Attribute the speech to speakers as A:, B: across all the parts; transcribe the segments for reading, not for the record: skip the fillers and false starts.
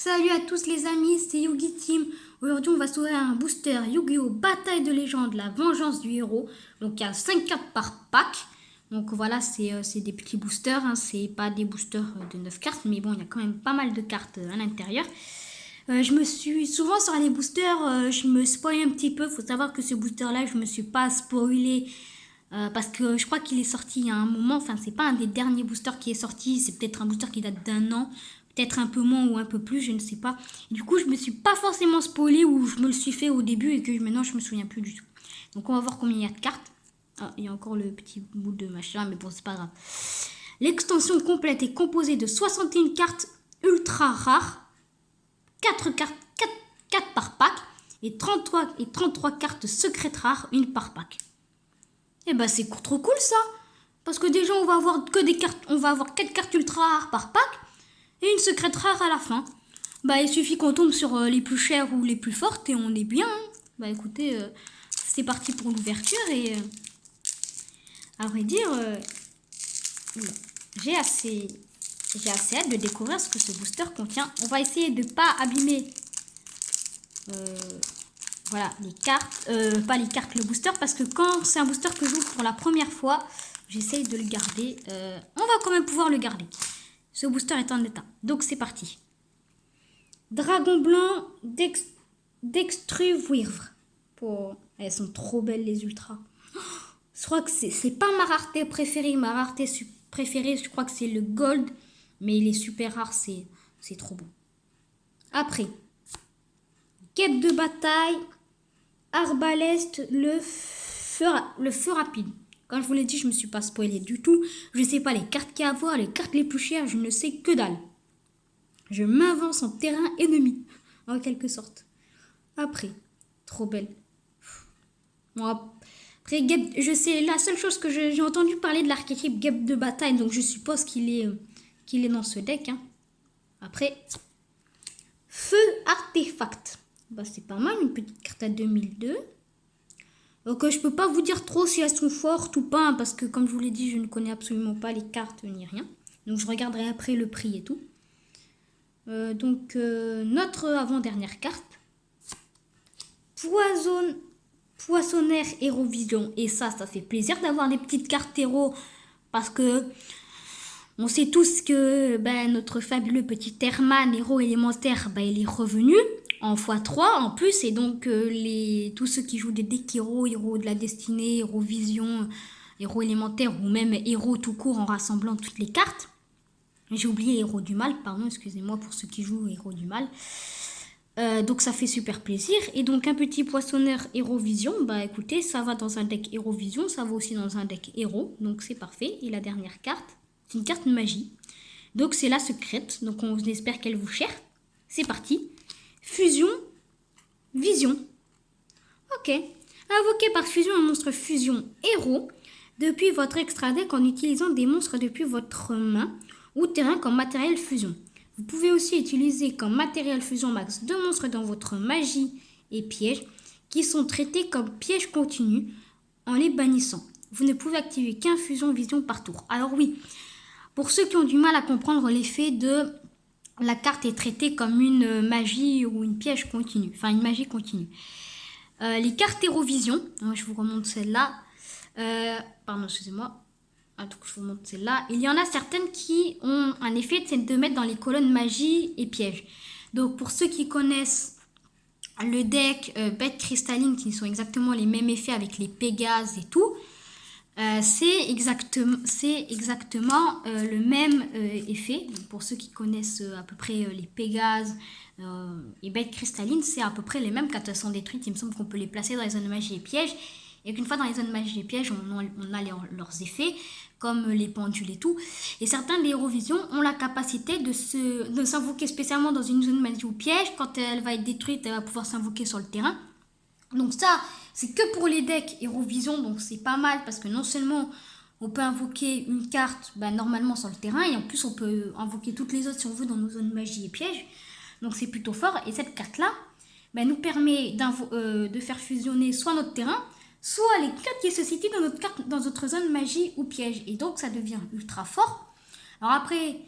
A: Salut à tous les amis, c'est Yugi Team. Aujourd'hui on va s'ouvrir un booster Yu-Gi-Oh! Bataille de légende, la vengeance du héros. Donc il y a 5 cartes par pack. Donc voilà, c'est des petits boosters, hein. C'est pas des boosters de 9 cartes, mais bon, il y a quand même pas mal de cartes à l'intérieur. Je me suis souvent sur les boosters, je me spoil un petit peu. Faut savoir que ce booster là, je me suis pas spoilé parce que je crois qu'il est sorti il y a un moment. Enfin, c'est pas un des derniers boosters qui est sorti, c'est peut-être un booster qui date d'un an, peut-être un peu moins ou un peu plus, je ne sais pas. Et du coup, je me suis pas forcément spoilé ou je me le suis fait au début et que maintenant je me souviens plus du tout. Donc on va voir combien il y a de cartes. Ah, il y a encore le petit bout de machin, mais bon, c'est pas grave. L'extension complète est composée de 61 cartes ultra rares, 4 cartes, 4 par pack et 33 cartes secrètes rares, une par pack. Et bah c'est trop cool ça. Parce que déjà on va avoir que des cartes, on va avoir 4 cartes ultra rares par pack et une secrète rare à la fin. Bah il suffit qu'on tombe sur les plus chères ou les plus fortes et on est bien. Hein. Bah écoutez, c'est parti pour l'ouverture et à vrai dire, j'ai assez hâte de découvrir ce que ce booster contient. On va essayer de ne pas abîmer voilà, les cartes, pas les cartes, le booster, parce que quand c'est un booster que j'ouvre pour la première fois, j'essaye de le garder. On va quand même pouvoir le garder. Ce booster est en état. Donc c'est parti. Dragon blanc d'Extruwirvre. Elles sont trop belles les ultras. Je crois que c'est pas ma rareté préférée. Ma rareté préférée, je crois que c'est le gold. Mais il est super rare, c'est trop bon. Après, quête de bataille, arbaleste, le feu rapide. Comme je vous l'ai dit, je ne me suis pas spoilé du tout. Je ne sais pas les cartes qu'il y a à voir, les cartes les plus chères, je ne sais que dalle. Je m'avance en terrain ennemi, en quelque sorte. Après, trop belle. Bon, après, je sais, la seule chose que j'ai entendu parler de l'archétype guêpe de bataille, donc je suppose qu'il est dans ce deck. Hein. Après, feu artefact. Bah, c'est pas mal, une petite carte à 2002. Donc je peux pas vous dire trop si elles sont fortes ou pas, hein, parce que comme je vous l'ai dit, je ne connais absolument pas les cartes ni rien. Donc je regarderai après le prix et tout. Notre avant-dernière carte. Poissonnaire Hérovision. Et ça fait plaisir d'avoir des petites cartes héros. Parce que on sait tous que notre fabuleux petit Herman, héros élémentaire, il est revenu en x3 en plus. Et donc tous ceux qui jouent des decks héros de la destinée, Hérovision, héros élémentaire ou même héros tout court en rassemblant toutes les cartes. J'ai oublié héros du mal, pardon, excusez-moi pour ceux qui jouent héros du mal. Donc ça fait super plaisir. Et donc un petit poissonneur Hérovision, écoutez, ça va dans un deck Hérovision, ça va aussi dans un deck héros, donc c'est parfait. Et la dernière carte, c'est une carte magie. Donc c'est la secrète, donc on espère qu'elle vous chère. C'est parti. Fusion, vision. Ok. Invoquez par fusion un monstre fusion héros depuis votre extra deck en utilisant des monstres depuis votre main ou terrain comme matériel fusion. Vous pouvez aussi utiliser comme matériel fusion max 2 monstres dans votre magie et pièges qui sont traités comme pièges continus en les bannissant. Vous ne pouvez activer qu'un fusion vision par tour. Alors oui, pour ceux qui ont du mal à comprendre l'effet de la carte est traitée comme une magie ou une piège continue, enfin une magie continue. Les cartes Hérovision, je vous remonte celle-là. Pardon, excusez-moi. Donc je vous montre celle-là. Il y en a certaines qui ont un effet, c'est de mettre dans les colonnes magie et piège. Donc pour ceux qui connaissent le deck bête cristalline, qui sont exactement les mêmes effets avec les Pégases et tout, c'est exactement le même effet. Donc pour ceux qui connaissent à peu près les Pégases et bête cristalline, c'est à peu près les mêmes quand elles sont détruites. Il me semble qu'on peut les placer dans les zones magie et pièges. Et qu'une fois dans les zones magie et pièges, on a leurs effets, comme les pendules et tout. Et certains des Hérovision ont la capacité de s'invoquer spécialement dans une zone magie ou piège. Quand elle va être détruite, elle va pouvoir s'invoquer sur le terrain. Donc ça, c'est que pour les decks Hérovision, donc c'est pas mal parce que non seulement on peut invoquer une carte normalement sur le terrain, et en plus on peut invoquer toutes les autres si on veut dans nos zones magie et pièges. Donc c'est plutôt fort. Et cette carte-là nous permet de faire fusionner soit notre terrain, soit les cartes qui se situent dans notre zone magie ou piège. Et donc ça devient ultra fort. Alors après,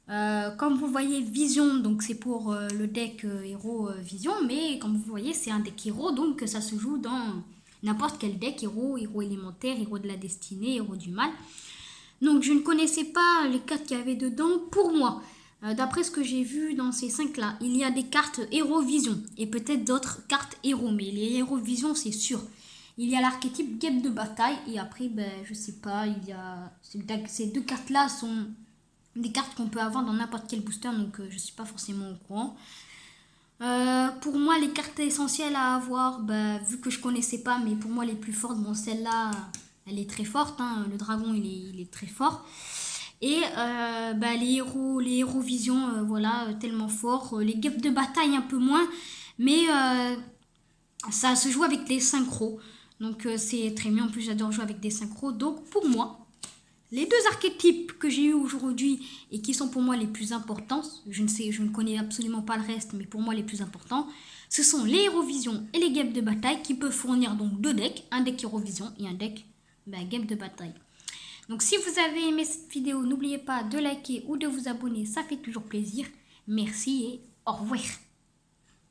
A: Comme vous voyez, Vision, donc c'est pour le deck héros Vision, mais comme vous voyez, c'est un deck héros, donc ça se joue dans n'importe quel deck héros, héros élémentaire, héros de la destinée, héros du mal. Donc je ne connaissais pas les cartes qu'il y avait dedans pour moi. D'après ce que j'ai vu dans ces 5 là, il y a des cartes héros Vision et peut-être d'autres cartes héros, mais les héros Vision c'est sûr. Il y a l'archétype guêpe de bataille et après, ben, je sais pas, il y a ces 2 cartes là sont des cartes qu'on peut avoir dans n'importe quel booster, donc je suis pas forcément au courant. Pour moi, les cartes essentielles à avoir, bah, vu que je connaissais pas, mais pour moi les plus fortes, bon celle-là, elle est très forte, hein, le dragon il est très fort. Et bah, les héros vision, voilà, tellement forts. Les guêpes de bataille un peu moins, mais ça se joue avec les synchros. Donc c'est très bien, en plus j'adore jouer avec des synchros. Donc pour moi, les 2 archétypes que j'ai eu aujourd'hui et qui sont pour moi les plus importants, je ne connais absolument pas le reste, mais pour moi les plus importants, ce sont les Hérovision et les guêpes de bataille qui peuvent fournir donc 2 decks, un deck Hérovision et un deck guêpe de bataille. Donc si vous avez aimé cette vidéo, n'oubliez pas de liker ou de vous abonner, ça fait toujours plaisir. Merci et au revoir.